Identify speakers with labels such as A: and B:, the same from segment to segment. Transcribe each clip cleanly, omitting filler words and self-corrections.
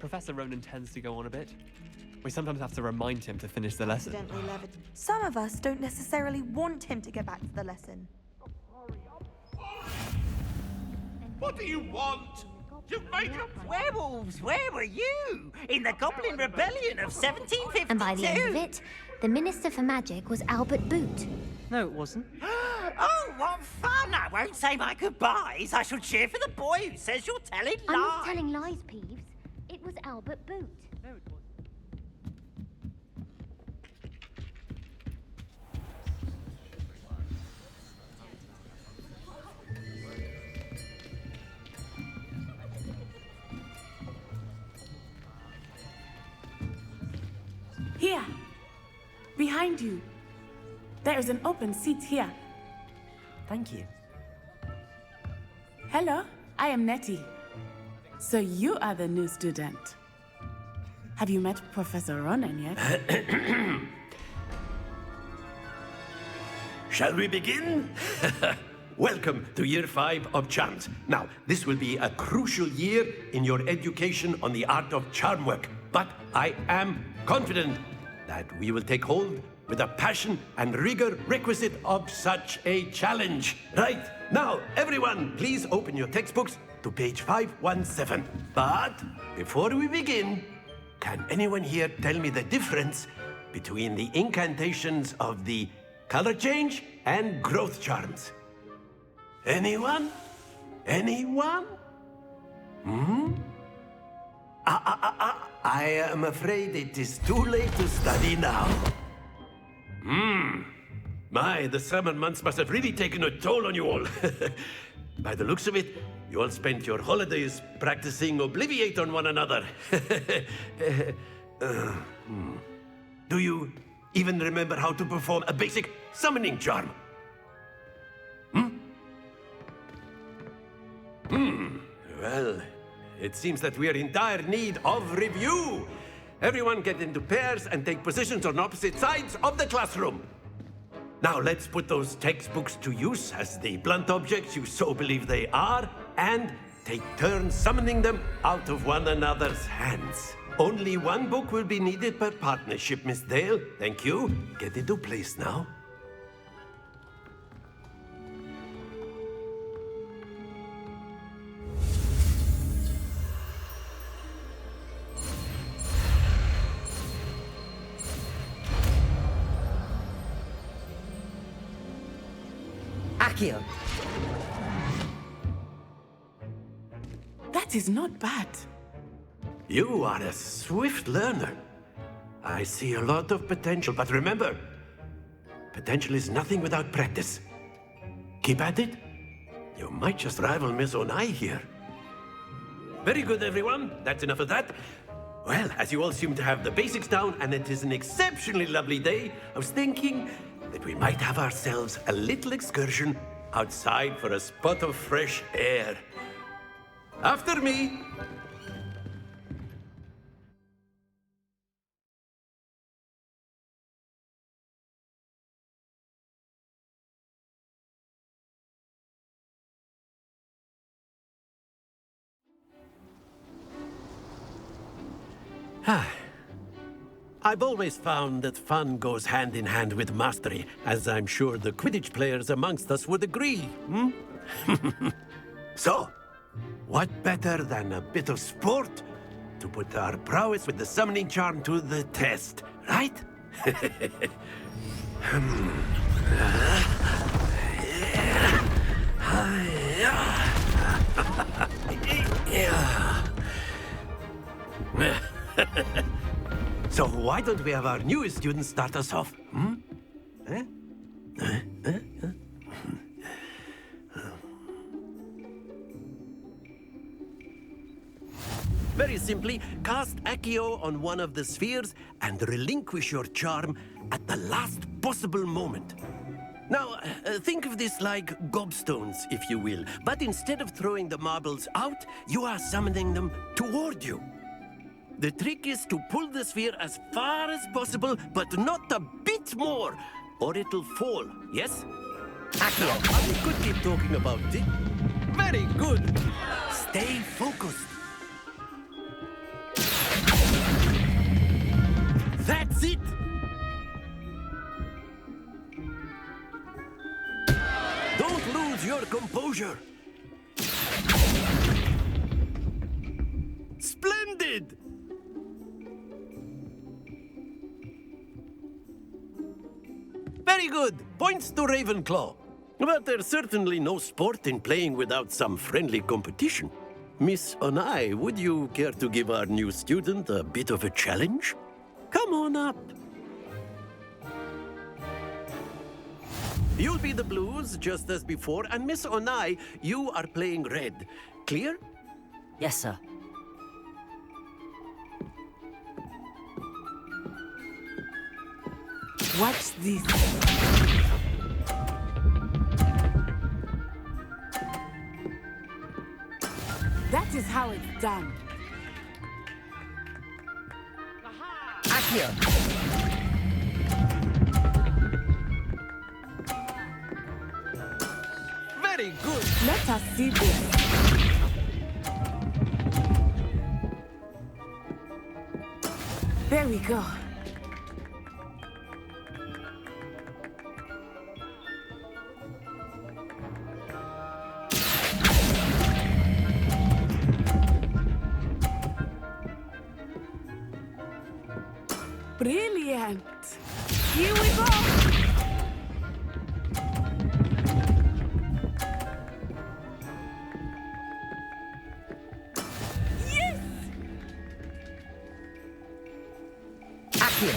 A: Professor Ronan tends to go on a bit. We sometimes have to remind him to finish the lesson.
B: Some of us don't necessarily want him to get back to the lesson.
C: What do you want? You made up
D: Werewolves, where were you? In the Goblin Rebellion of 1752?
E: And by the end of it, the Minister for Magic was Albert Boot.
F: No, it wasn't.
D: Oh, what fun! I won't say my goodbyes. I shall cheer for the boy who says you're telling lies.
E: I'm not telling lies, Peeves. It was Albert Boot.
F: No, it wasn't.
G: Here, behind you. There is an open seat here.
F: Thank you.
G: Hello, I am Nettie. So you are the new student. Have you met Professor Ronan yet?
H: Shall we begin? Welcome to Year 5 of Charms. Now, this will be a crucial year in your education on the art of charm work. But I am confident that we will take hold with the passion and rigor requisite of such a challenge. Right, now, everyone, please open your textbooks to page 517. But before we begin, can anyone here tell me the difference between the incantations of the color change and growth charms? Anyone? Anyone? I am afraid it is too late to study now. My, the summer months must have really taken a toll on you all. By the looks of it, you all spent your holidays practicing Obliviate on one another. Do you even remember how to perform a basic summoning charm? Well, it seems that we are in dire need of review. Everyone get into pairs and take positions on opposite sides of the classroom. Now let's put those textbooks to use as the blunt objects you so believe they are, and take turns summoning them out of one another's hands. Only one book will be needed per partnership, Miss Dale. Thank you. Get into place now.
F: Accio.
G: That is not bad.
H: You are a swift learner. I see a lot of potential, but remember, potential is nothing without practice. Keep at it. You might just rival Miss Onai here. Very good, everyone. That's enough of that. Well, as you all seem to have the basics down, and it is an exceptionally lovely day, I was thinking that we might have ourselves a little excursion outside for a spot of fresh air. After me. I've always found that fun goes hand in hand with mastery, as I'm sure the Quidditch players amongst us would agree. So, what better than a bit of sport to put our prowess with the summoning charm to the test, right? So why don't we have our newest student start us off? Very simply, cast Accio on one of the spheres and relinquish your charm at the last possible moment. Now, think of this like gobstones, if you will. But instead of throwing the marbles out, you are summoning them toward you. The trick is to pull the sphere as far as possible, but not a bit more, or it'll fall, yes? Accio, we could keep talking about it. Very good. Stay focused. That's it! Don't lose your composure! Splendid! Very good. Points to Ravenclaw. But there's certainly no sport in playing without some friendly competition. Miss Onai, would you care to give our new student a bit of a challenge? Come on up. You'll be the blues, just as before, and Miss Onai, you are playing red. Clear?
F: Yes, sir.
G: Watch this. That is how it's done.
F: Accio.
H: Very good.
G: Let us see this. There we go. Brilliant. Here we go. Yes!
F: Accio.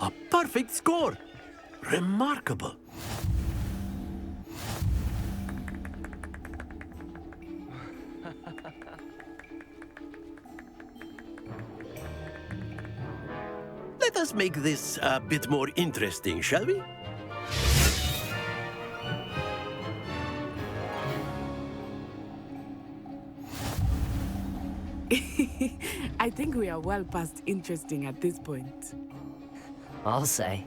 H: A perfect score. Remarkable. Let us make this a bit more interesting, shall we?
G: I think we are well past interesting at this point.
F: I'll say.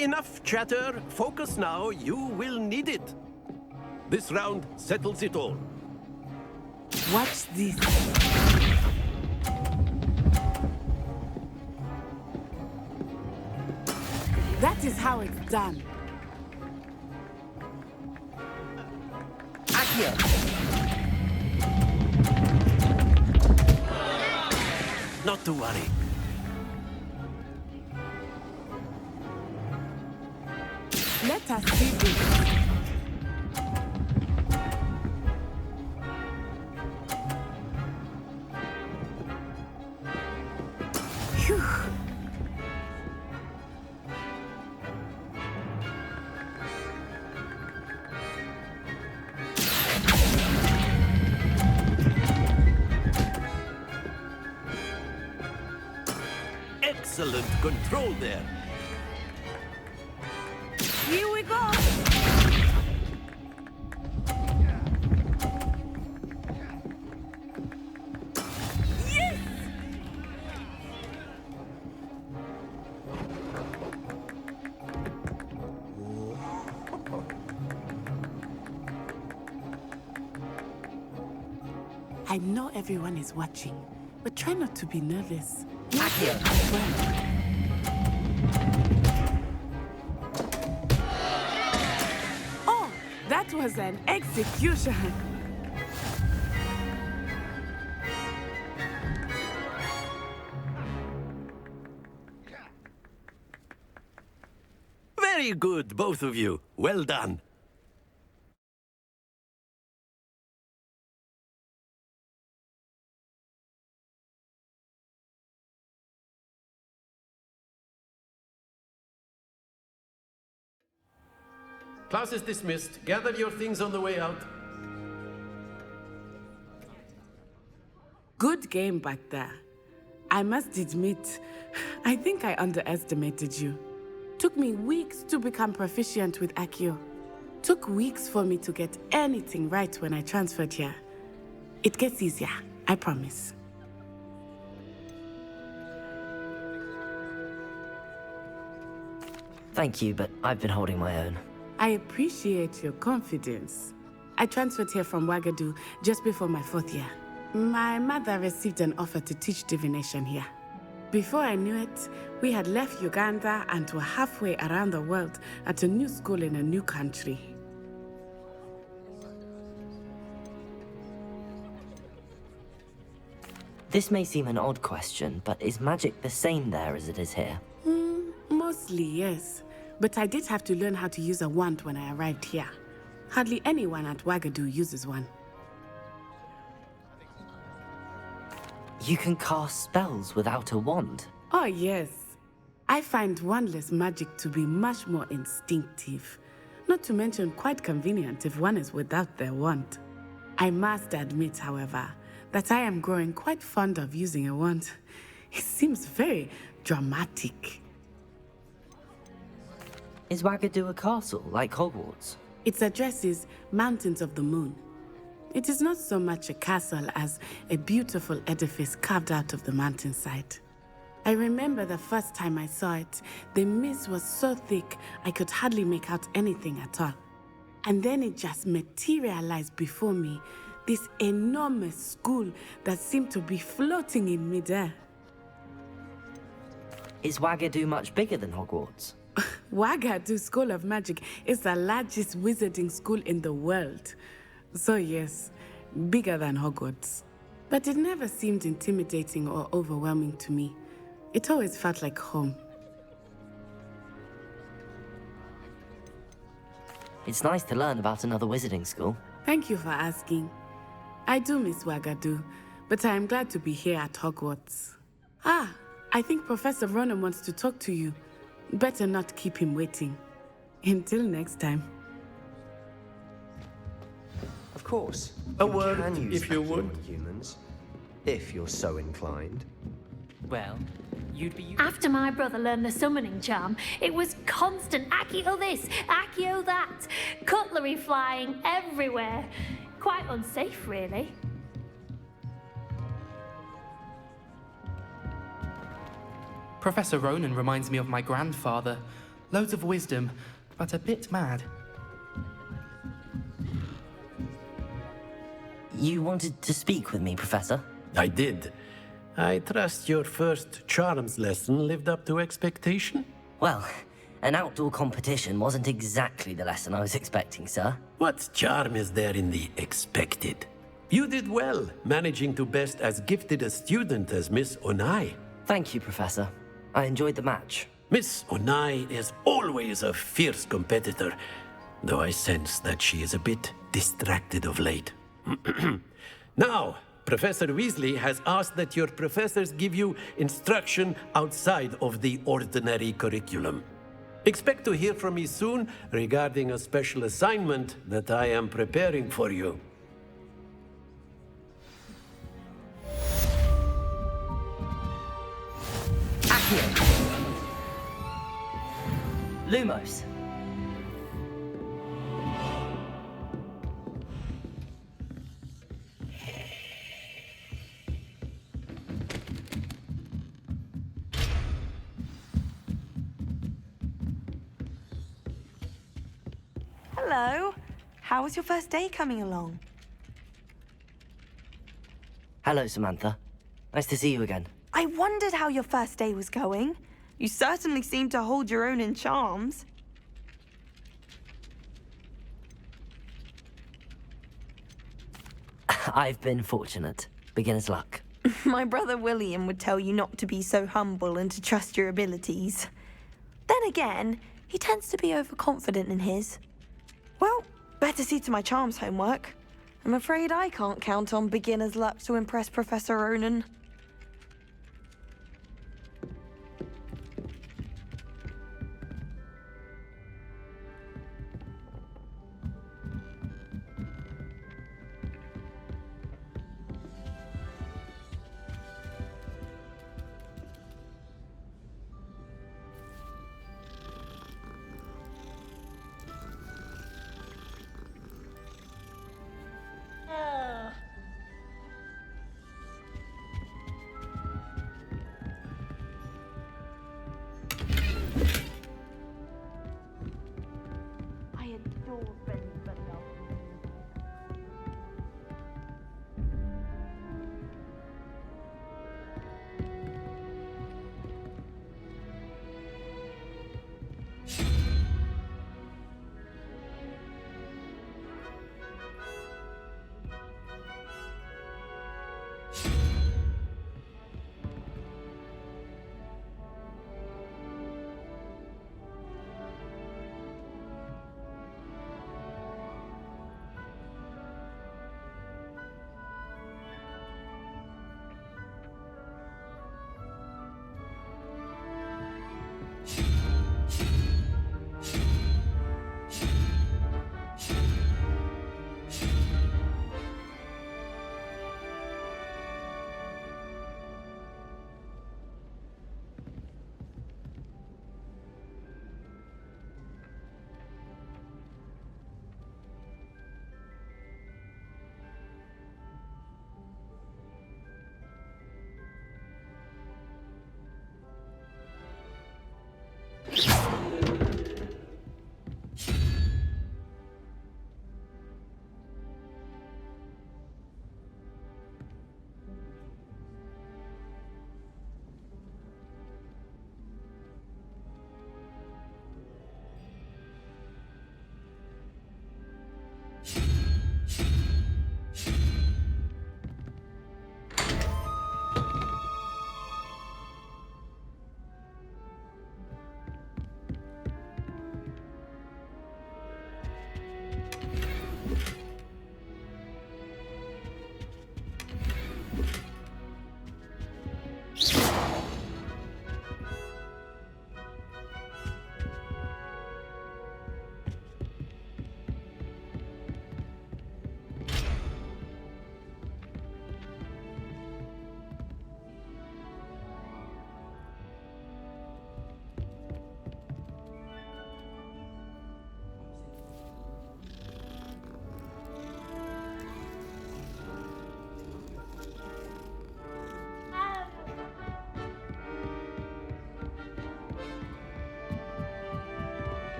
H: Enough chatter. Focus now. You will need it. This round settles it all.
G: Watch this. That is how it's done.
F: Accio.
H: Not to worry.
G: Let us see this. Phew.
H: Excellent control there.
G: Here we go. Yes! I know everyone is watching, but try not to be nervous.
F: Accio.
G: Oh, that was an execution.
H: Very good, both of you. Well done. Class is dismissed. Gather your things on the way out.
G: Good game back there. I must admit, I think I underestimated you. Took me weeks to become proficient with Accio. Took weeks for me to get anything right when I transferred here. It gets easier, I promise.
F: Thank you, but I've been holding my own.
G: I appreciate your confidence. I transferred here from Wagadu just before my 4th year. My mother received an offer to teach divination here. Before I knew it, we had left Uganda and were halfway around the world at a new school in a new country.
F: This may seem an odd question, but is magic the same there as it is here?
G: Mostly, yes. But I did have to learn how to use a wand when I arrived here. Hardly anyone at Wagadu uses one.
F: You can cast spells without a wand.
G: Oh, yes. I find wandless magic to be much more instinctive. Not to mention quite convenient if one is without their wand. I must admit, however, that I am growing quite fond of using a wand. It seems very dramatic.
F: Is Wagadu a castle, like Hogwarts?
G: Its address is Mountains of the Moon. It is not so much a castle as a beautiful edifice carved out of the mountainside. I remember the first time I saw it, the mist was so thick I could hardly make out anything at all. And then it just materialized before me, this enormous school that seemed to be floating in midair.
F: Is Wagadu much bigger than Hogwarts?
G: Wagadu School of Magic is the largest wizarding school in the world. So yes, bigger than Hogwarts. But it never seemed intimidating or overwhelming to me. It always felt like home.
F: It's nice to learn about another wizarding school.
G: Thank you for asking. I do miss Wagadu, but I am glad to be here at Hogwarts. I think Professor Ronan wants to talk to you. Better not keep him waiting. Until next time.
I: Of course.
H: A word,
I: can use
H: if you
I: Accio
H: would.
I: on humans, if you're so inclined.
A: Well, you'd be.
J: After my brother learned the summoning charm, it was constant Accio this, Accio that, cutlery flying everywhere. Quite unsafe, really.
K: Professor Ronan reminds me of my grandfather. Loads of wisdom, but a bit mad.
F: You wanted to speak with me, Professor?
H: I did. I trust your first charms lesson lived up to expectation?
F: Well, an outdoor competition wasn't exactly the lesson I was expecting, sir.
H: What charm is there in the expected? You did well, managing to best as gifted a student as Miss Onai.
F: Thank you, Professor. I enjoyed the match.
H: Miss Onai is always a fierce competitor, though I sense that she is a bit distracted of late. Now, Professor Weasley has asked that your professors give you instruction outside of the ordinary curriculum. Expect to hear from me soon regarding a special assignment that I am preparing for you.
F: Accio! Lumos!
B: Hello. How was your first day coming along?
F: Hello, Samantha. Nice to see you again.
B: I wondered how your first day was going. You certainly seem to hold your own in charms.
F: I've been fortunate. Beginner's luck.
B: My brother William would tell you not to be so humble and to trust your abilities. Then again, he tends to be overconfident in his. Well, better see to my charms homework. I'm afraid I can't count on beginner's luck to impress Professor Ronan.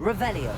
F: Revelio.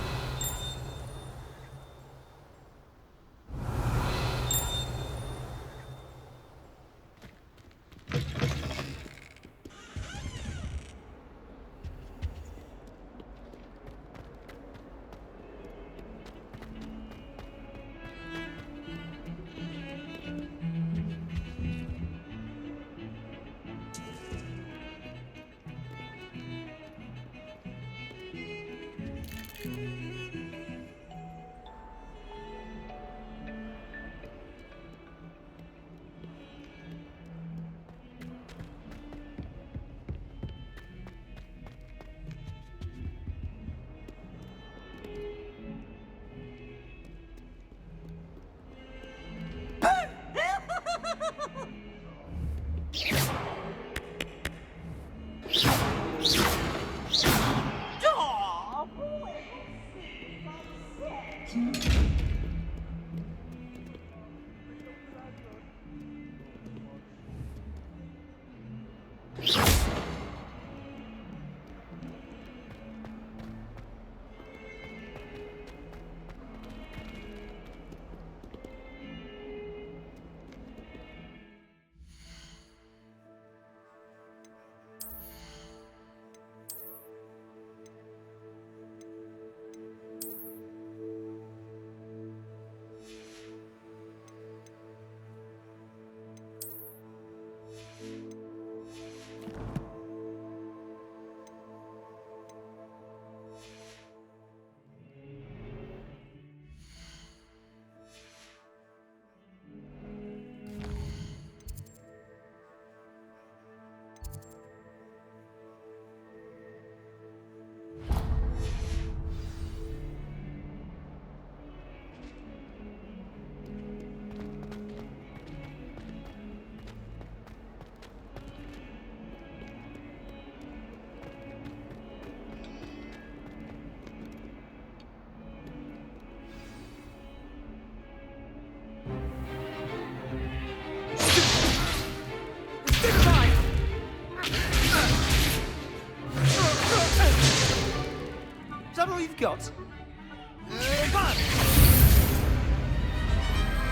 L: Is that all you've got?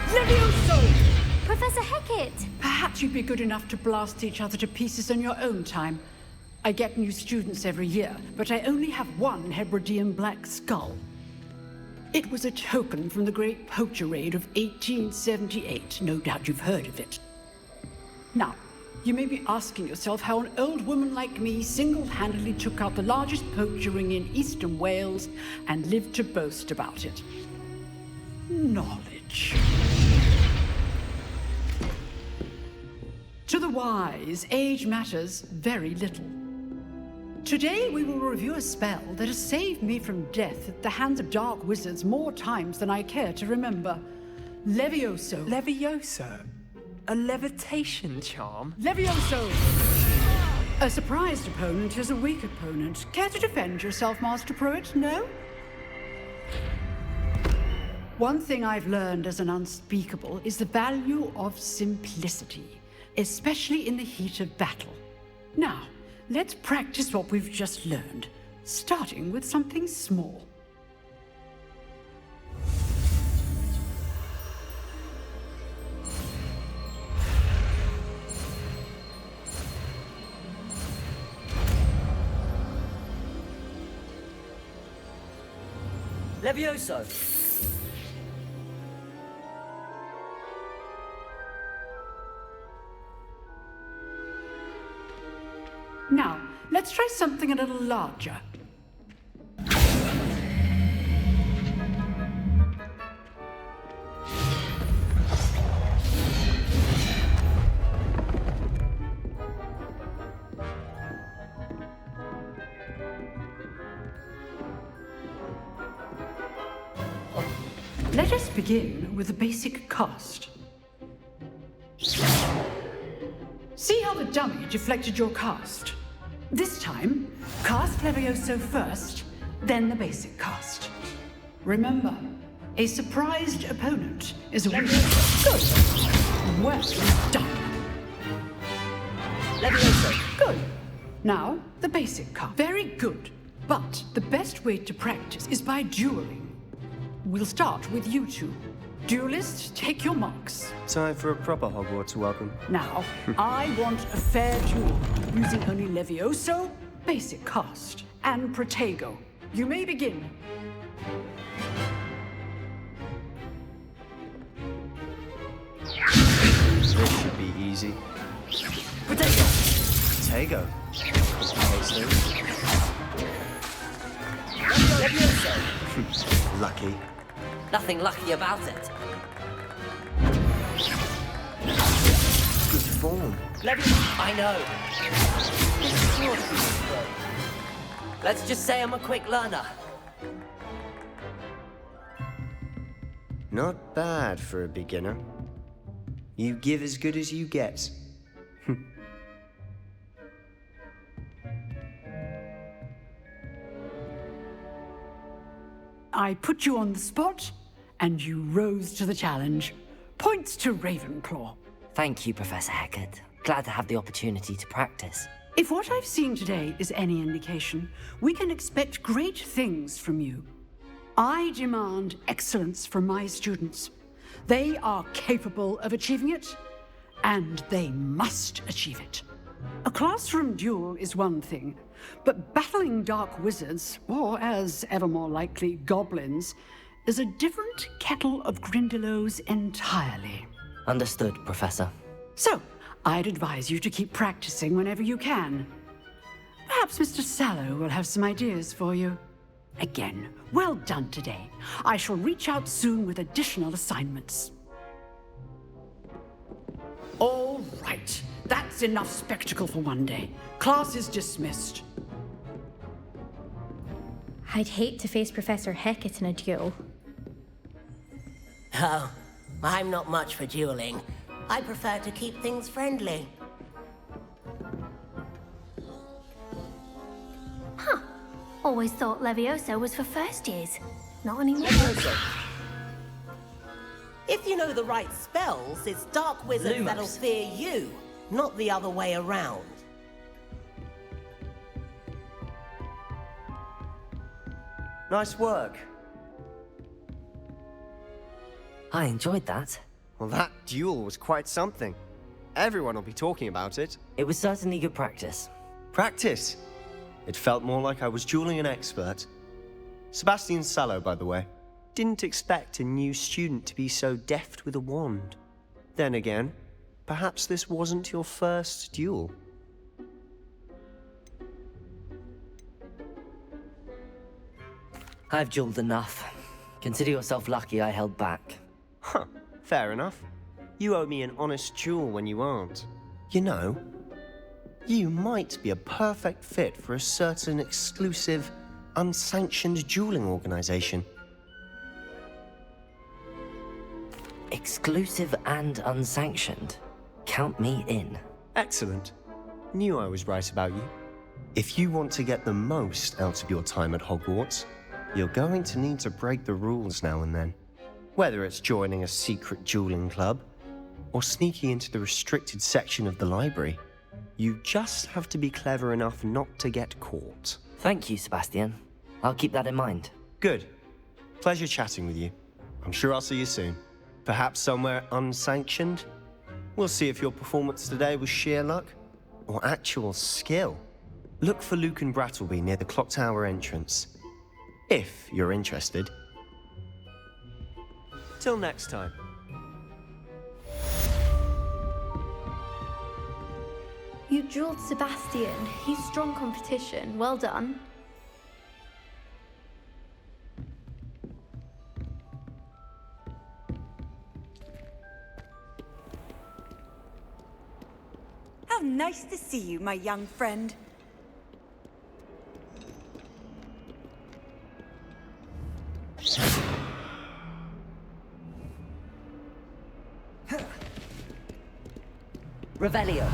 M: Levioso!
J: Professor Hecat!
M: Perhaps you'd be good enough to blast each other to pieces in your own time. I get new students every year, but I only have one Hebridean black skull. It was a token from the Great Poacher Raid of 1878. No doubt you've heard of it. Now, you may be asking yourself how an old woman like me single-handedly took out the largest poacher ring in eastern Wales and lived to boast about it. Knowledge. To the wise, age matters very little. Today we will review a spell that has saved me from death at the hands of dark wizards more times than I care to remember. Levioso.
A: Levioso? A levitation charm?
M: Levioso! A surprised opponent is a weak opponent. Care to defend yourself, Master Pruitt? No? One thing I've learned as an unspeakable is the value of simplicity, especially in the heat of battle. Now, let's practice what we've just learned, starting with something small.
F: Levioso!
M: Now, let's try something a little larger. Let us begin with the basic cast. See how the dummy deflected your cast? This time, cast Levioso first, then the basic cast. Remember, a surprised opponent is a weak... Good. Well done.
F: Levioso.
M: Good. Now, the basic cast. Very good. But the best way to practice is by dueling. We'll start with you two. Duelists, take your marks.
I: Time for a proper Hogwarts welcome.
M: Now, I want a fair duel, using only Levioso, basic cast, and Protego. You may begin.
I: This should be easy.
F: Potato!
I: Protego.
F: Levioso!
I: Lucky.
F: Nothing lucky about it.
I: Good form.
F: Levioso! I know. Let's just say I'm a quick learner.
I: Not bad for a beginner. You give as good as you get.
M: I put you on the spot, and you rose to the challenge. Points to Ravenclaw.
F: Thank you, Professor Hecat. Glad to have the opportunity to practice.
M: If what I've seen today is any indication, we can expect great things from you. I demand excellence from my students. They are capable of achieving it, and they must achieve it. A classroom duel is one thing, but battling dark wizards, or as ever more likely, goblins, is a different kettle of Grindylows entirely.
F: Understood, Professor.
M: So, I'd advise you to keep practicing whenever you can. Perhaps Mr. Sallow will have some ideas for you. Again, well done today. I shall reach out soon with additional assignments. All right. That's enough spectacle for one day. Class is dismissed.
E: I'd hate to face Professor Hecat in a duel.
D: Oh, I'm not much for dueling. I prefer to keep things friendly.
J: Huh. Always thought Levioso was for first years. Not anymore.
D: If you know the right spells, it's dark wizards
F: Lumos.
D: that'll fear you, not the other way around.
I: Nice work.
F: I enjoyed that.
I: Well, that duel was quite something. Everyone will be talking about it.
F: It was certainly good practice.
I: Practice? It felt more like I was dueling an expert. Sebastian Sallow, by the way. Didn't expect a new student to be so deft with a wand. Then again, perhaps this wasn't your first duel.
F: I've dueled enough. Consider yourself lucky I held back.
I: Huh, fair enough. You owe me an honest duel when you aren't. You know, you might be a perfect fit for a certain exclusive, unsanctioned dueling organization.
F: Exclusive and unsanctioned. Count me in.
I: Excellent. Knew I was right about you. If you want to get the most out of your time at Hogwarts, you're going to need to break the rules now and then. Whether it's joining a secret dueling club, or sneaking into the restricted section of the library, you just have to be clever enough not to get caught.
F: Thank you, Sebastian. I'll keep that in mind.
I: Good. Pleasure chatting with you. I'm sure I'll see you soon. Perhaps somewhere unsanctioned? We'll see if your performance today was sheer luck or actual skill. Look for Luke and Brattleby near the clock tower entrance, if you're interested. Till next time.
E: You dueled Sebastian. He's strong competition. Well done.
N: How nice to see you, my young friend.
F: Revelio.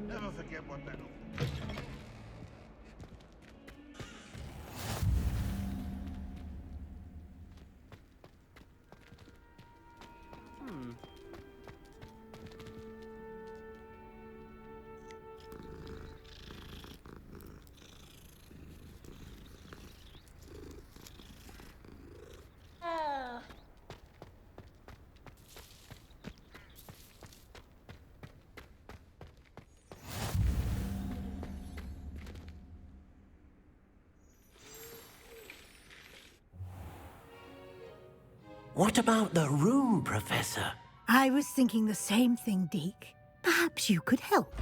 C: Never forget what that.
H: What about the room, Professor?
O: I was thinking the same thing, Deke. Perhaps you could help.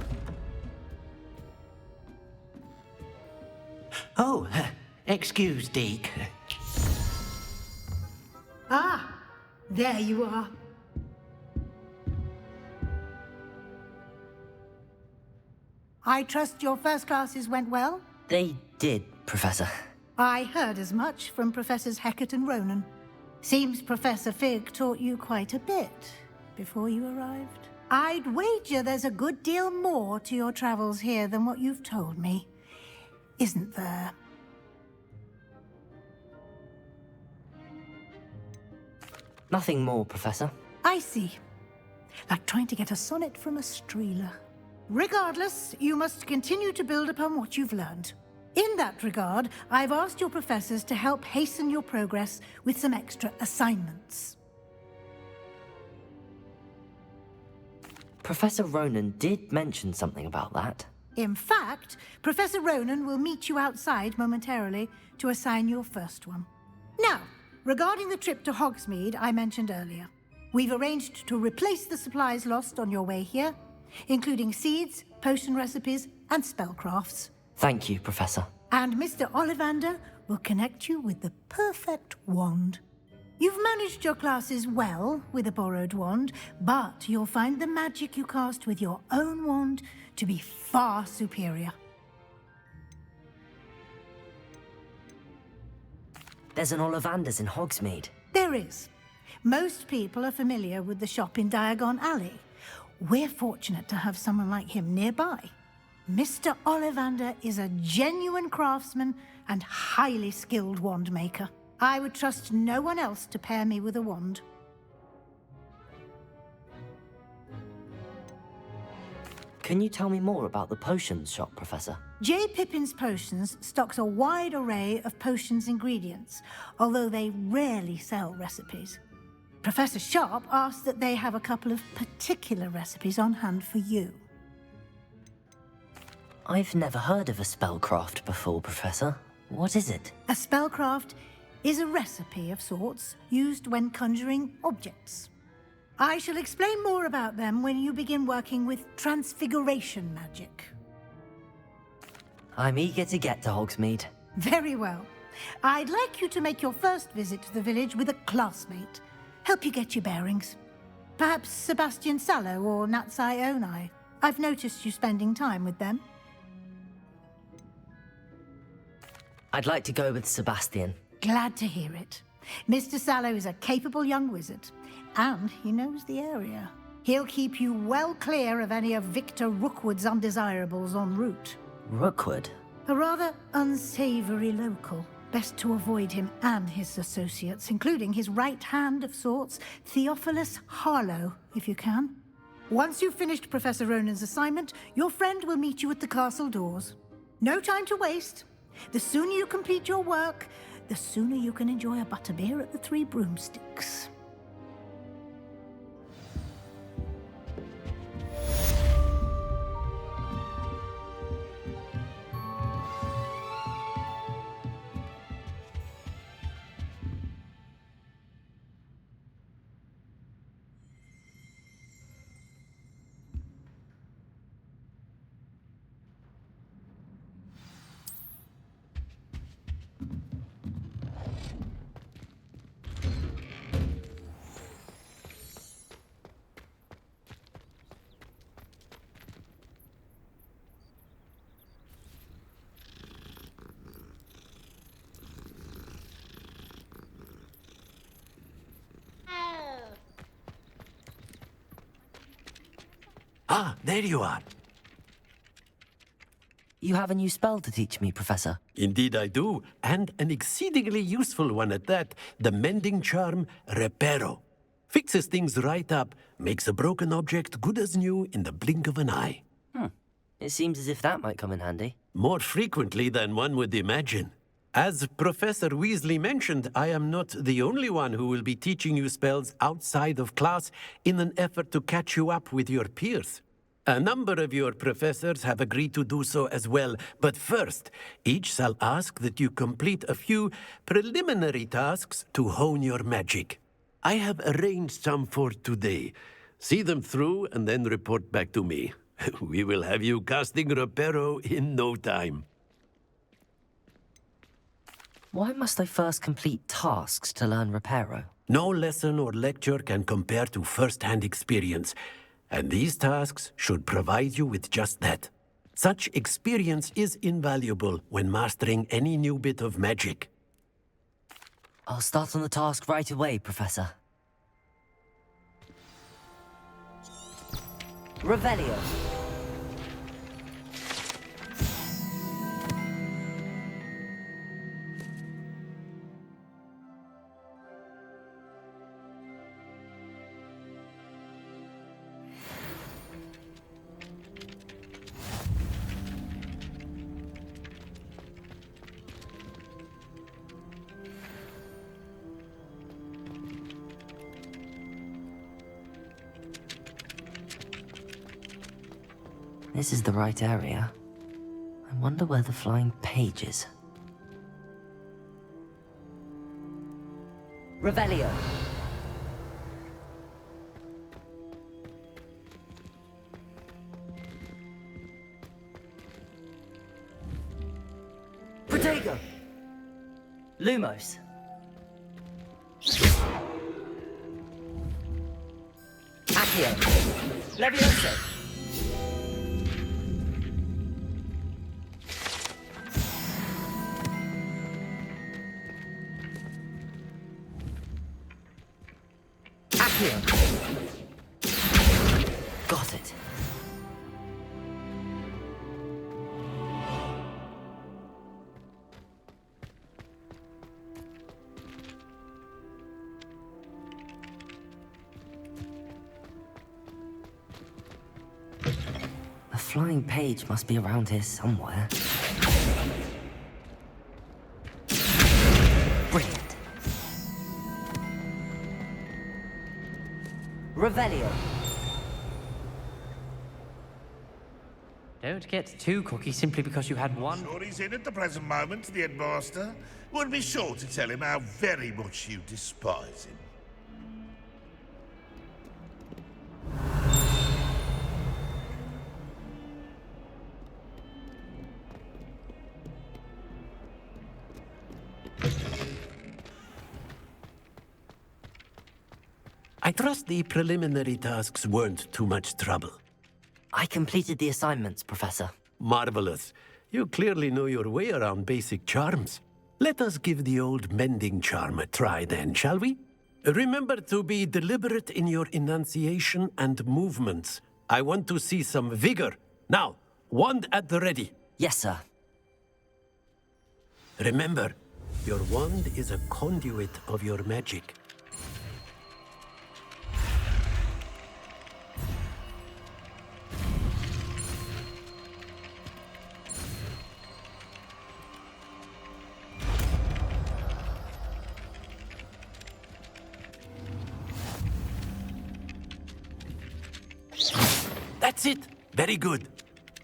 H: Oh, excuse, Deke.
O: Ah, there you are. I trust your first classes went well?
F: They did, Professor.
O: I heard as much from Professors Hecat and Ronan. Seems Professor Fig taught you quite a bit before you arrived. I'd wager there's a good deal more to your travels here than what you've told me. Isn't there?
F: Nothing more, Professor.
O: I see. Like trying to get a sonnet from a streeler. Regardless, you must continue to build upon what you've learned. In that regard, I've asked your professors to help hasten your progress with some extra assignments.
F: Professor Ronan did mention something about that.
O: In fact, Professor Ronan will meet you outside momentarily to assign your first one. Now, regarding the trip to Hogsmeade I mentioned earlier, we've arranged to replace the supplies lost on your way here, including seeds, potion recipes, and spellcrafts.
F: Thank you, Professor.
O: And Mr. Ollivander will connect you with the perfect wand. You've managed your classes well with a borrowed wand, but you'll find the magic you cast with your own wand to be far superior.
F: There's an Ollivander's in Hogsmeade.
O: There is. Most people are familiar with the shop in Diagon Alley. We're fortunate to have someone like him nearby. Mr. Ollivander is a genuine craftsman and highly skilled wand maker. I would trust no one else to pair me with a wand.
F: Can you tell me more about the potions shop, Professor?
O: J. Pippin's Potions stocks a wide array of potions ingredients, although they rarely sell recipes. Professor Sharp asked that they have a couple of particular recipes on hand for you.
F: I've never heard of a spellcraft before, Professor. What is it?
O: A spellcraft is a recipe of sorts used when conjuring objects. I shall explain more about them when you begin working with transfiguration magic.
F: I'm eager to get to Hogsmeade.
O: Very well. I'd like you to make your first visit to the village with a classmate. Help you get your bearings. Perhaps Sebastian Sallow or Natsai Onai. I've noticed you spending time with them.
F: I'd like to go with Sebastian.
O: Glad to hear it. Mr. Sallow is a capable young wizard, and he knows the area. He'll keep you well clear of any of Victor Rookwood's undesirables en route.
F: Rookwood?
O: A rather unsavory local. Best to avoid him and his associates, including his right hand of sorts, Theophilus Harlow, if you can. Once you've finished Professor Ronan's assignment, your friend will meet you at the castle doors. No time to waste. The sooner you complete your work, the sooner you can enjoy a butterbeer at the Three Broomsticks.
H: Ah, there you are.
F: You have a new spell to teach me, Professor.
H: Indeed I do, and an exceedingly useful one at that. The mending charm, Reparo. Fixes things right up, makes a broken object good as new in the blink of an eye.
F: It seems as if that might come in handy.
H: More frequently than one would imagine. As Professor Weasley mentioned, I am not the only one who will be teaching you spells outside of class in an effort to catch you up with your peers. A number of your professors have agreed to do so as well, but first, each shall ask that you complete a few preliminary tasks to hone your magic. I have arranged some for today. See them through and then report back to me. We will have you casting Reparo in no time.
F: Why must I first complete tasks to learn Reparo?
H: No lesson or lecture can compare to first-hand experience, and these tasks should provide you with just that. Such experience is invaluable when mastering any new bit of magic.
F: I'll start on the task right away, Professor. Revelio. This is the right area. I wonder where the flying page is. Revelio. Protego. Lumos. Accio. Levioso. Got it. A flying page must be around here somewhere. Brilliant. Revelio.
L: Don't get too cocky simply because you had one.
C: Sure he's in at the present moment, the headmaster. Would be sure to tell him how very much you despise him.
H: I trust the preliminary tasks weren't too much trouble.
F: I completed the assignments, Professor.
H: Marvelous. You clearly know your way around basic charms. Let us give the old mending charm a try then, shall we? Remember to be deliberate in your enunciation and movements. I want to see some vigor. Now, wand at the ready.
F: Yes, sir.
H: Remember, your wand is a conduit of your magic. That's it. Very good.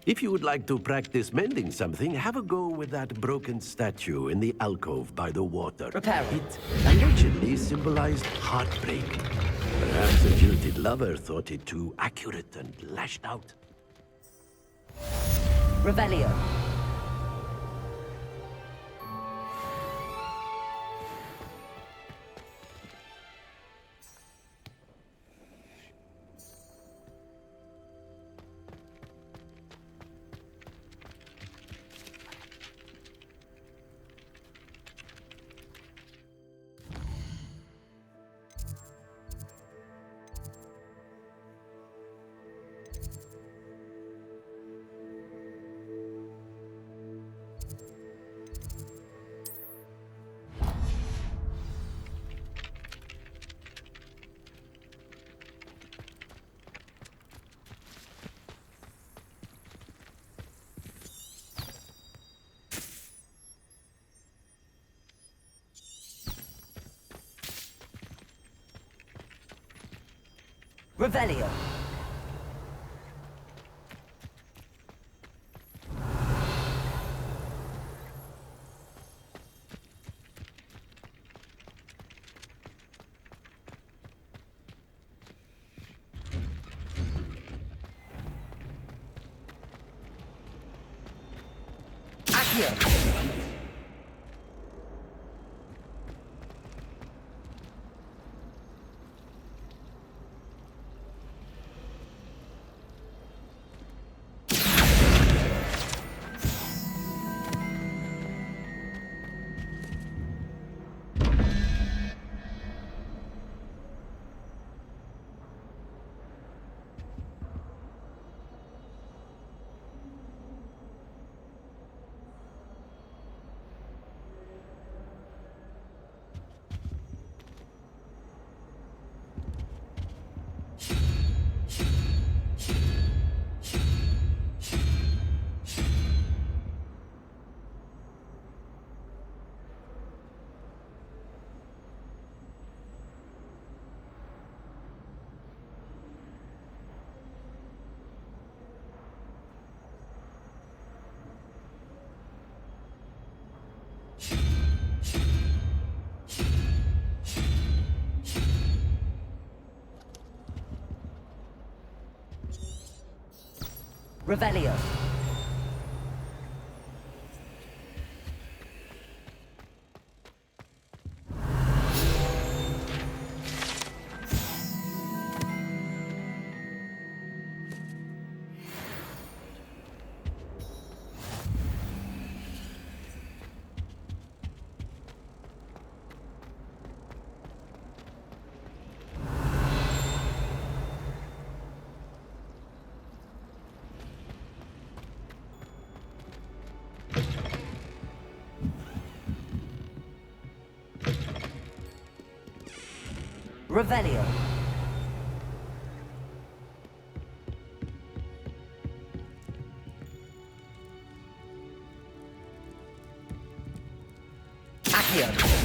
H: If you would like to practice mending something, have a go with that broken statue in the alcove by the water.
F: Repair it.
H: It allegedly symbolized heartbreak. Perhaps a jilted lover thought it too accurate and lashed out.
F: Revelio. Revelio. Accio. Revelio. Revelio. Accio.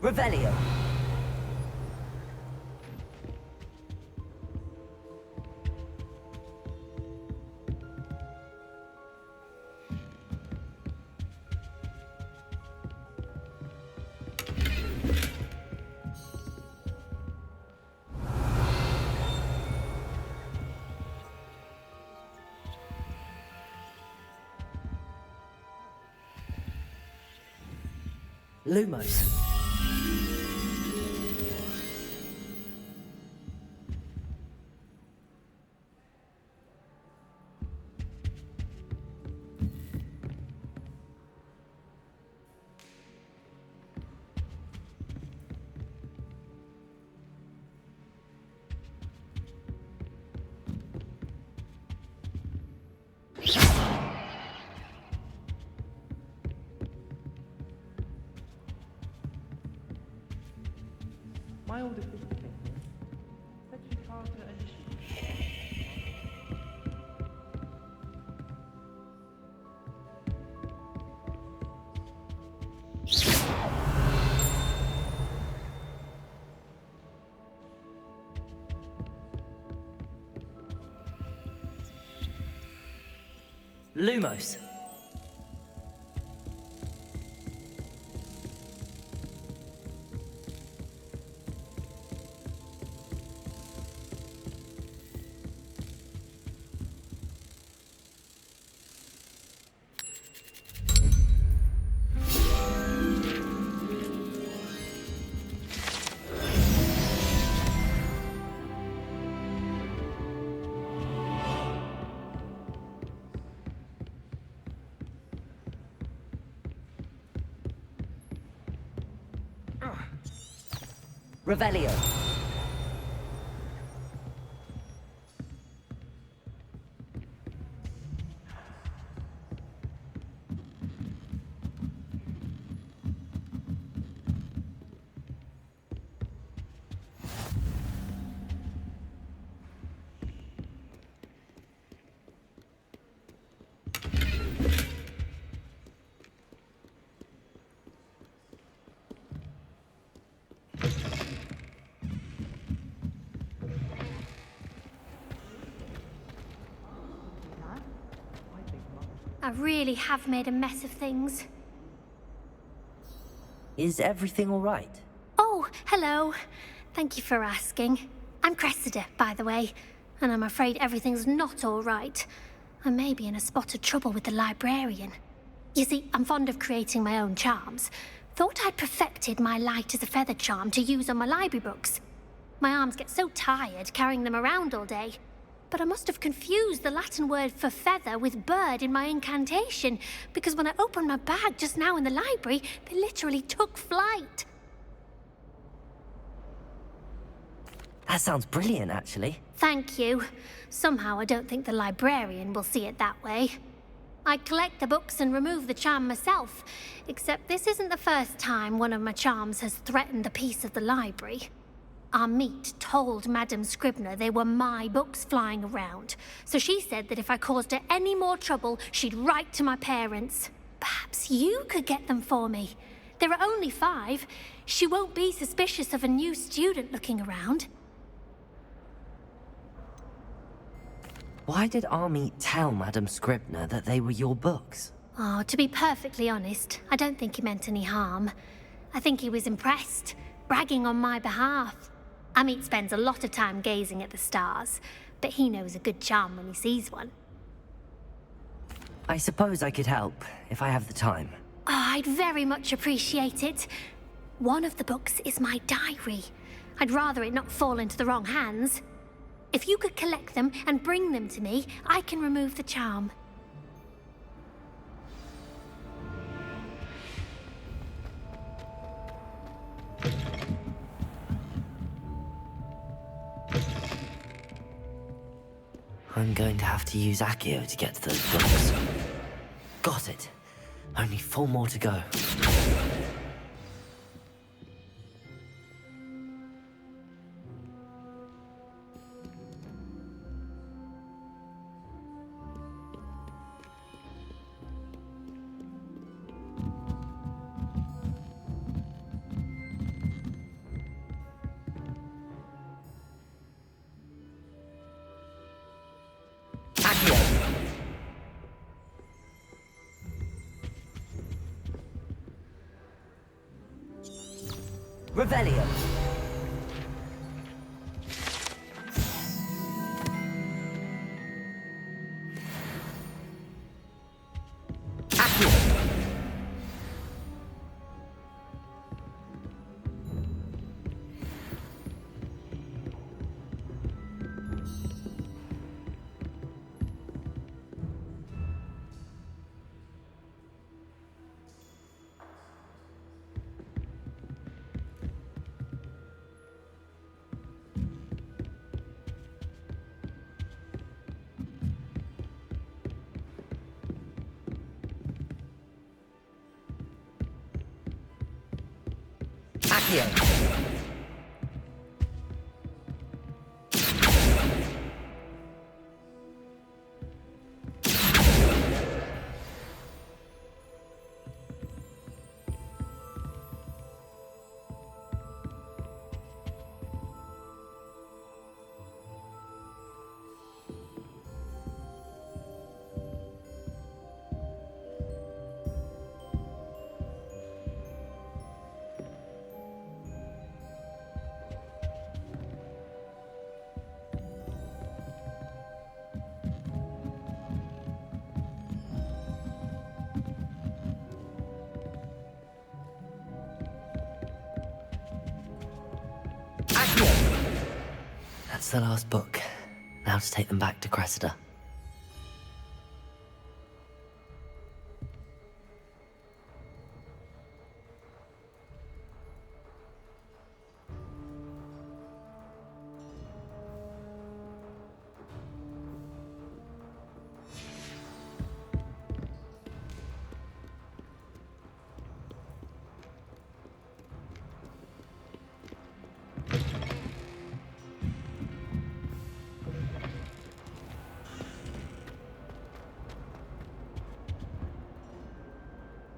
F: Revelio. Lumos.
K: My older sister came here. Said she carved her initials.
F: Lumos. Revelio.
J: I really have made a mess of things.
F: Is everything all right?
J: Oh, hello. Thank you for asking. I'm Cressida, by the way, and I'm afraid everything's not all right. I may be in a spot of trouble with the librarian. You see, I'm fond of creating my own charms. Thought I'd perfected my light as a feather charm to use on my library books. My arms get so tired carrying them around all day. But I must have confused the Latin word for feather with bird in my incantation, because when I opened my bag just now in the library, they literally took flight.
F: That sounds brilliant, actually.
J: Thank you. Somehow I don't think the librarian will see it that way. I collect the books and remove the charm myself, except this isn't the first time one of my charms has threatened the peace of the library. Our meet told Madame Scribner they were my books flying around, so she said that if I caused her any more trouble, she'd write to my parents. Perhaps you could get them for me. There are only 5. She won't be suspicious of a new student looking around.
F: Why did Army tell Madame Scribner that they were your books?
J: Oh, to be perfectly honest, I don't think he meant any harm. I think he was impressed, bragging on my behalf. Amit spends a lot of time gazing at the stars, but he knows a good charm when he sees one.
F: I suppose I could help, if I have the time.
J: Oh, I'd very much appreciate it. One of the books is my diary. I'd rather it not fall into the wrong hands. If you could collect them and bring them to me, I can remove the charm.
F: I'm going to have to use Accio to get to those books. Got it. Only 4 more to go. Revelio. Accio. That's the last book. Now to take them back to Cressida.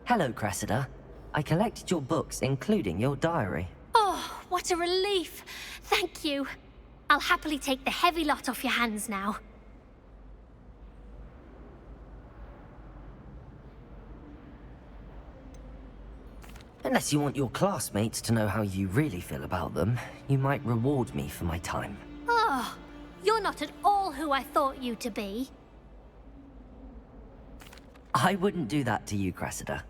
F: Hello, Cressida. I collected your books, including your diary.
J: Oh, what a relief. Thank you. I'll happily take the heavy lot off your hands now.
F: Unless you want your classmates to know how you really feel about them, you might reward me for my time.
J: Oh, you're not at all who I thought you to be.
F: I wouldn't do that to you, Cressida.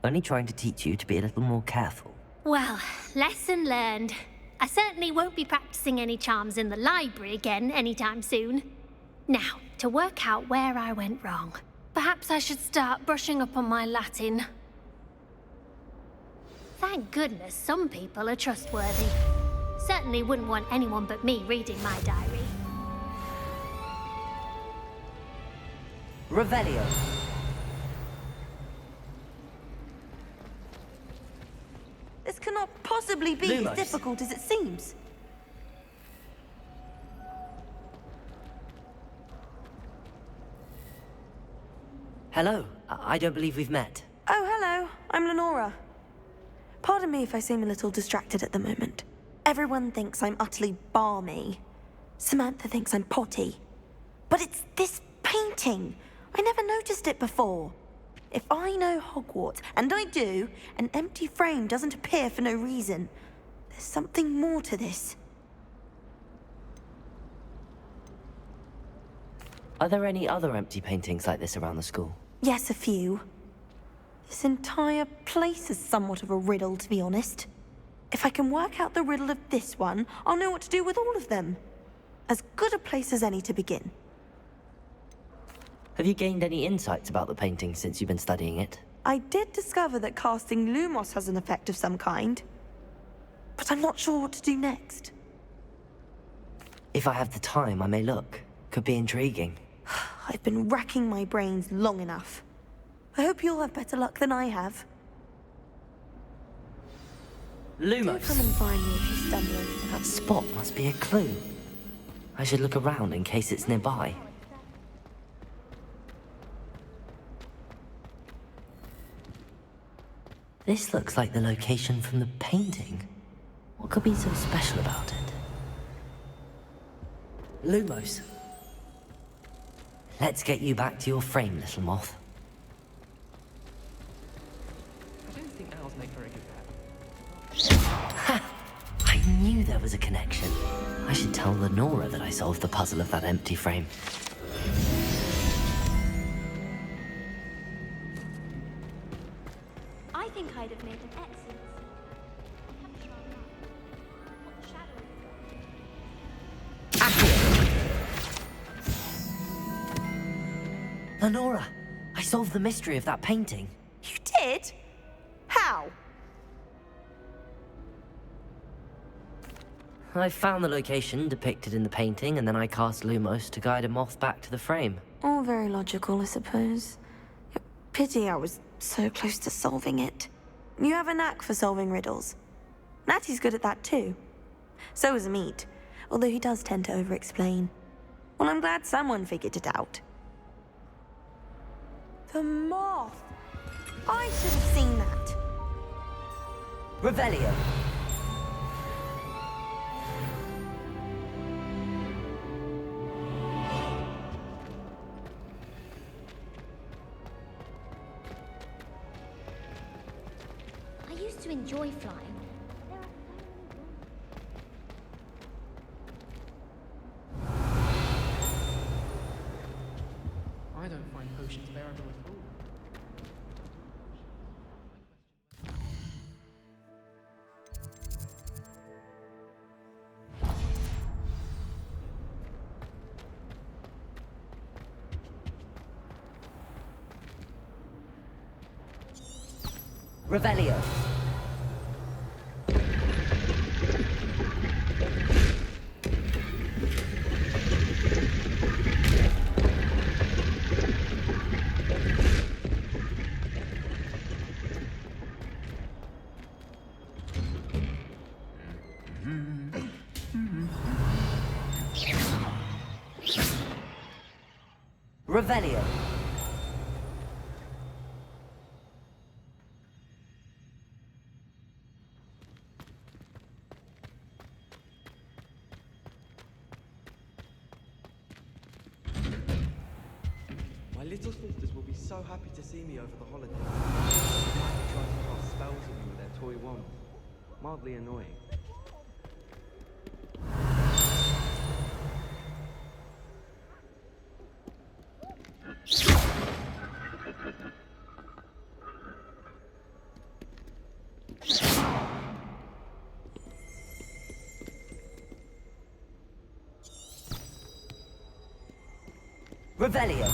F: Only trying to teach you to be a little more careful.
J: Well, lesson learned. I certainly won't be practicing any charms in the library again anytime soon. Now, to work out where I went wrong. Perhaps I should start brushing up on my Latin. Thank goodness some people are trustworthy. Certainly wouldn't want anyone but me reading my diary.
F: Revelio.
B: This cannot possibly be
F: Lumos.
B: as difficult as it seems.
F: Hello. I don't believe we've met.
B: Oh, hello. I'm Lenora. Pardon me if I seem a little distracted at the moment. Everyone thinks I'm utterly balmy. Samantha thinks I'm potty. But it's this painting. I never noticed it before. If I know Hogwarts, and I do, an empty frame doesn't appear for no reason. There's something more to this.
F: Are there any other empty paintings like this around the school?
B: Yes, a few. This entire place is somewhat of a riddle, to be honest. If I can work out the riddle of this one, I'll know what to do with all of them. As good a place as any to begin.
F: Have you gained any insights about the painting since you've been studying it?
B: I did discover that casting Lumos has an effect of some kind. But I'm not sure what to do next.
F: If I have the time, I may look. Could be intriguing.
B: I've been racking my brains long enough. I hope you'll have better luck than I have.
F: Lumos.
B: Do come and find me if you stumble over them.
F: That spot must be a clue. I should look around in case it's nearby. This looks like the location from the painting. What could be so special about it? Lumos. Let's get you back to your frame, little moth.
A: I don't think owls make very good pets.
F: there was a connection. I should tell Lenora that I solved the puzzle of that empty frame.
E: I think I'd have made an excellent capture our mind. What the shadow
F: Lenora, I solved the mystery of that painting.
B: You did? How?
F: I found the location depicted in the painting, and then I cast Lumos to guide a moth back to the frame.
B: All very logical, I suppose. Pity I was so close to solving it. You have a knack for solving riddles. Natty's good at that too. So is Amit, although he does tend to over-explain. Well, I'm glad someone figured it out. The moth! I should have seen that.
F: Revelio.
J: I used to enjoy flying.
K: I don't find potions bearable at all.
F: Revelio. Revelio.
P: My little sisters will be so happy to see me over the holidays. They might try to cast spells on me with their toy wands. Mildly annoying.
F: Revelio.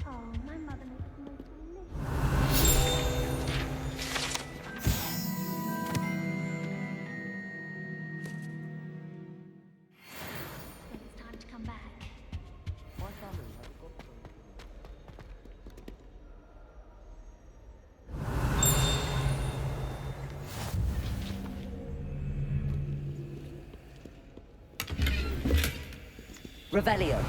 E: Oh, my mother makes the most delicious.
J: When it's time to come back.
P: My family has got some.
F: Revelio.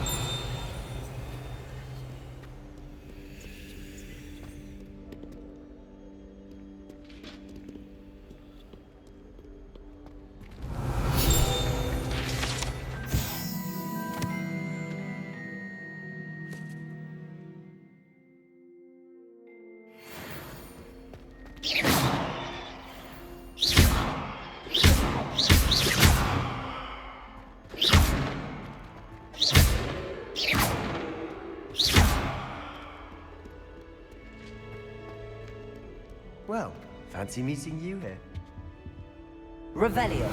I: Well, fancy meeting you here.
F: Revelio.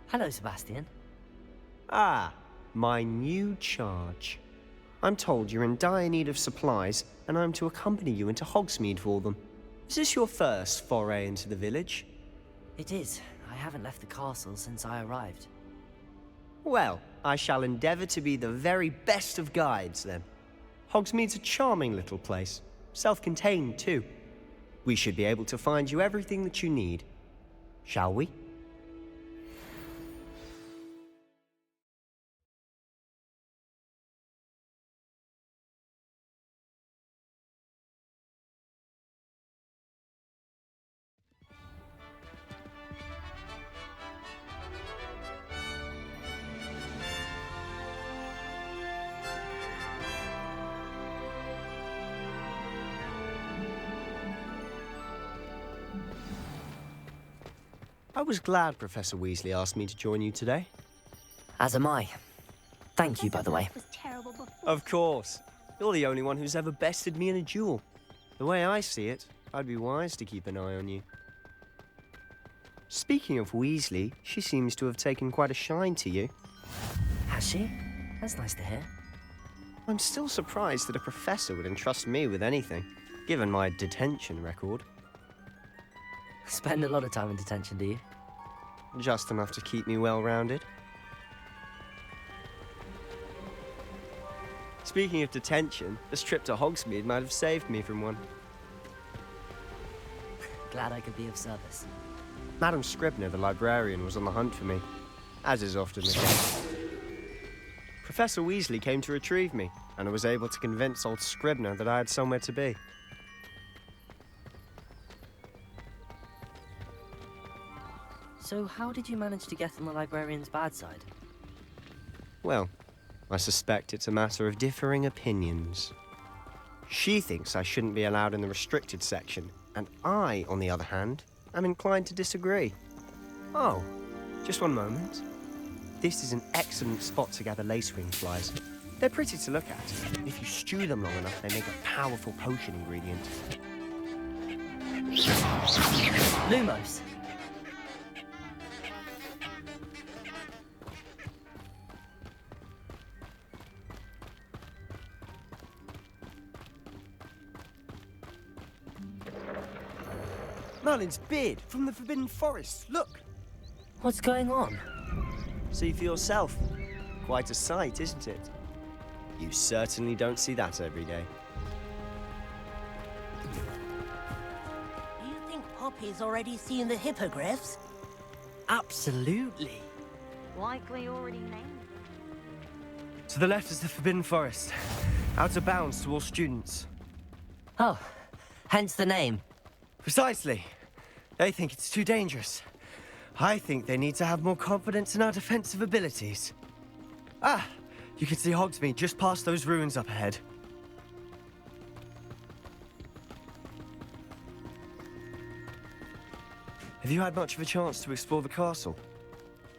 F: Hello, Sebastian.
I: Ah, my new charge. I'm told you're in dire need of supplies, and I'm to accompany you into Hogsmeade for them. Is this your first foray into the village?
F: It is. I haven't left the castle since I arrived.
I: Well, I shall endeavour to be the very best of guides, then. Hogsmeade's a charming little place. Self-contained, too. We should be able to find you everything that you need. Shall we? I was glad Professor Weasley asked me to join you today.
F: As am I. Thank you, by the way.
I: Of course. You're the only one who's ever bested me in a duel. The way I see it, I'd be wise to keep an eye on you. Speaking of Weasley, she seems to have taken quite a shine to you.
F: Has she? That's nice to hear.
I: I'm still surprised that a professor would entrust me with anything, given my detention record.
F: Spend a lot of time in detention, do you?
I: Just enough to keep me well-rounded. Speaking of detention, this trip to Hogsmeade might have saved me from one.
F: Glad I could be of service.
I: Madam Scribner, the librarian, was on the hunt for me, as is often the case. Professor Weasley came to retrieve me, and I was able to convince old Scribner that I had somewhere to be.
F: So how did you manage to get on the librarian's bad side?
I: Well, I suspect it's a matter of differing opinions. She thinks I shouldn't be allowed in the restricted section, and I, on the other hand, am inclined to disagree. Oh, just one moment. This is an excellent spot to gather lacewing flies. They're pretty to look at. If you stew them long enough, they make a powerful potion ingredient.
F: Lumos!
I: Merlin's beard from the Forbidden Forest, look!
F: What's going on?
I: See for yourself. Quite a sight, isn't it? You certainly don't see that every day.
D: Do you think Poppy's already seen the hippogriffs?
F: Absolutely.
B: Likely already named.
I: To the left is the Forbidden Forest. Out of bounds to all students.
F: Oh, hence the name.
I: Precisely. They think it's too dangerous. I think they need to have more confidence in our defensive abilities. Ah, you can see Hogsmeade just past those ruins up ahead. Have you had much of a chance to explore the castle?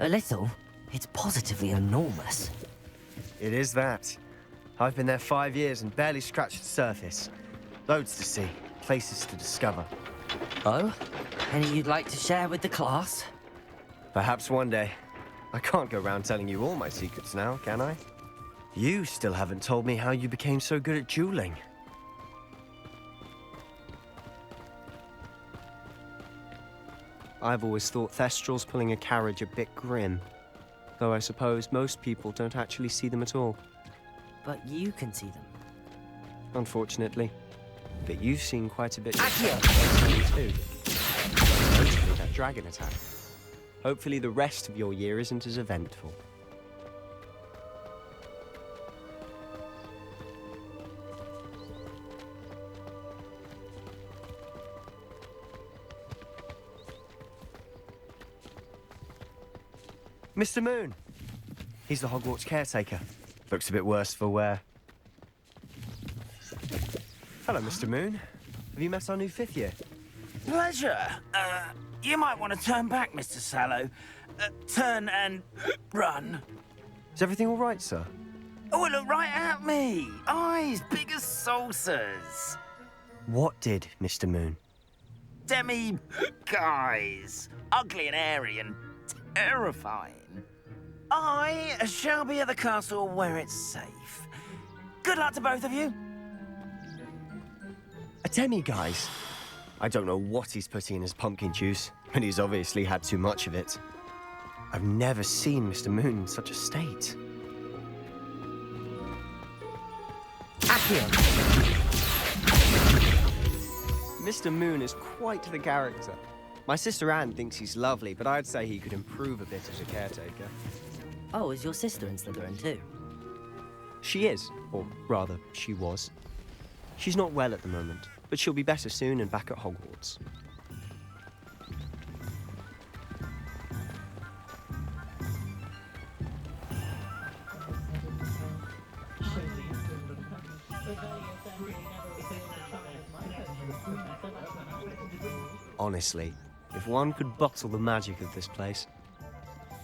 F: A little. It's positively enormous.
I: It is that. I've been there 5 years and barely scratched the surface. Loads to see, places to discover.
F: Oh? Any you'd like to share with the class?
I: Perhaps one day. I can't go around telling you all my secrets now, can I? You still haven't told me how you became so good at dueling. I've always thought Thestrals pulling a carriage a bit grim. Though I suppose most people don't actually see them at all.
F: But you can see them.
I: Unfortunately. But you've seen quite a bit
F: Accio!
I: too. Notably that dragon attack. Hopefully the rest of your year isn't as eventful. Mr. Moon. He's the Hogwarts caretaker. Looks a bit worse for wear. Hello, Mr. Moon. Have you met our new 5th year?
Q: Pleasure. You might want to turn back, Mr. Sallow. Turn and run.
I: Is everything all right, sir?
Q: Oh, look right at me. Eyes big as saucers.
I: What did, Mr. Moon?
Q: Guys. Ugly and airy and terrifying. I shall be at the castle where it's safe. Good luck to both of you.
I: A demi-guise? I don't know what he's putting in his pumpkin juice, but he's obviously had too much of it. I've never seen Mr. Moon in such a state. Accio! Mr. Moon is quite the character. My sister Anne thinks he's lovely, but I'd say he could improve a bit as a caretaker.
F: Oh, is your sister in Slytherin too?
I: She is, or rather, she was. She's not well at the moment, but she'll be better soon and back at Hogwarts. Honestly, if one could bottle the magic of this place.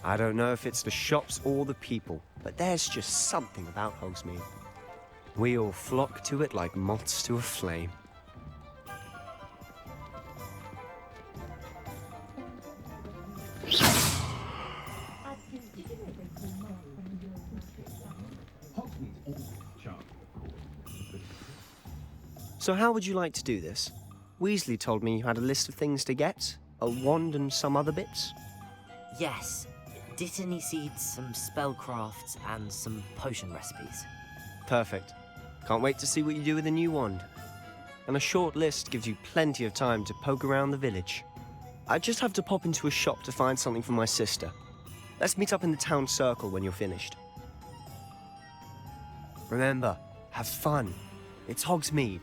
I: I don't know if it's the shops or the people, but there's just something about Hogsmeade. We all flock to it like moths to a flame. So how would you like to do this? Weasley told me you had a list of things to get, a wand and some other bits.
F: Yes. Dittany seeds, some spellcrafts, and some potion recipes.
I: Perfect. Can't wait to see what you do with the new wand. And a short list gives you plenty of time to poke around the village. I just have to pop into a shop to find something for my sister. Let's meet up in the town circle when you're finished. Remember, have fun. It's Hogsmeade.